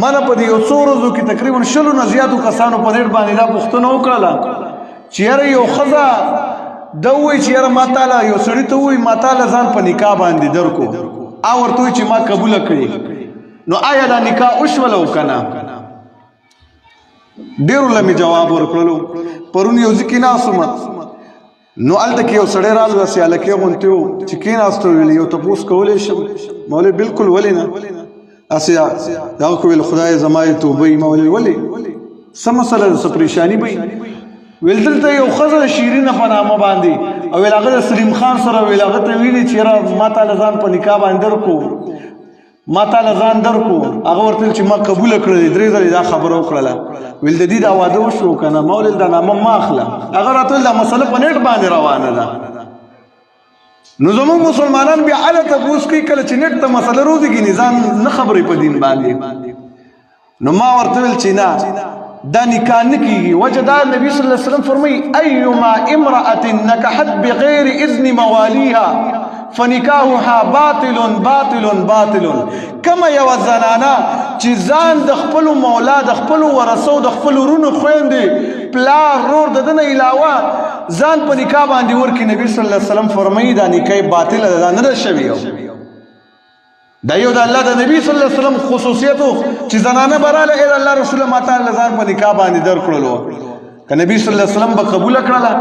مانه په دې یو څو ورځو کې تقریبا 100 نه زیاتو کسانو په نیټ باندې دا پوښتنه وکړله چې یاره یو ښځه ده ووایي چې یاره ما تاله یو سړي ته ووایي ما تاله ځان په نکاح باندې درکو او ورته ووایي چې ما قبوله کړې نو آیا دا نکاح وشوله او که نه ډېرو له مې جواب ورکړلو پرون یو ځای کې ناست نو هلته کې یو سړی راغلی داسې هلکې غوندې و چې کېناست ویل یو تپوس کولی شم ما ویل بلکل ولې نه هسې دغه کو ویل خدای زما یې توبه ما ویل ولې څه مسله ده څه پریشاني به ویل دلته یو ښځه د شیرینه په نامه باندې او ویل هغه د سلیم خان سره ویل هغه ته ویلي چې یاره ما تاله ځان په نکاح باندې درکو ما تاله ځان درکو هغه ورته ویل چې ما قبوله کړلې 3 ځلې دا خبره وکړله ویل د دې دا واده وشو که نه ما ویل دا نامه ما اخله هغه راته ویل دا مسله په نیټ باندې روانه ده نو زموږ مسلمانان بیا هله تپوس کوي کله چې نیټ ته مسله روزي ګیني ځان نه خبرې په دین باندې نو ما ورته ویل چې نه دا نکاح نه کېږي وجه دا نبي صلی الله علیه وسلم فرمایي ایما امرأة نکحت بغیر اذن موالیها فنکاحها باطل باطل باطل کما یو زنانه چې ځان د خپلو مولا د خپلو ورثو د خپلو ورونو خویندې پلار رور د ده نه علاوه ځان په نکاح باندې ورکړي نبي صلی الله علیه وسلم فرمایي دا نکاح باطله ده دا نه ده شوې دا یو د الله د نبی صلی الله علیه وسلم خصوصیت و چې زنانه به راله ای د الله رسوله ما تعالی ځان په نکاح باندې درکړلو که نبی صلی الله علیه وسلم به قبوله کړله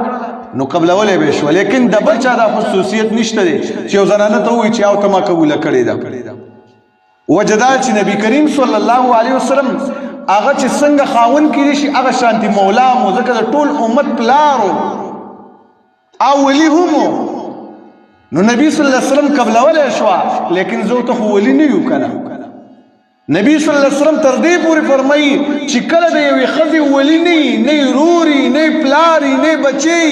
نو قبلولی به شوه لیکن د بل چا دا خصوصیت نشته دی چې یو زنانه ته ووایي چې او ته ما قبوله کړې ده وجه دا چې نبی کریم صلی الله علیه وسلم هغه چې څنګه خاوند کېدی شي هغه شانتي مولا مو ځکه د ټول امت پلارو او ولی هم نو نبی صلی الله علیه وسلم قبلولی شوه لیکن زه ته خو ولی نه یو که نه نبی صلی الله علیه وسلم تر دې پورې فرمایي چې کله د یوې ښځې ولی نه وي نه یې روري نه یې پلاري نه یې بچی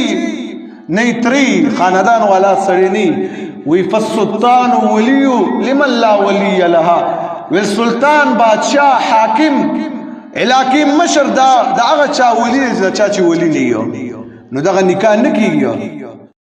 نه یې ترې خاندان والا سړی نه وی فالسلطان ولیو لمن لا ولی لها وی سلطان بادشاہ حاکم علاقې مشر دا هغه چا ولی دی چا چې ولی نه یو نو دغه نکاح نه کېږي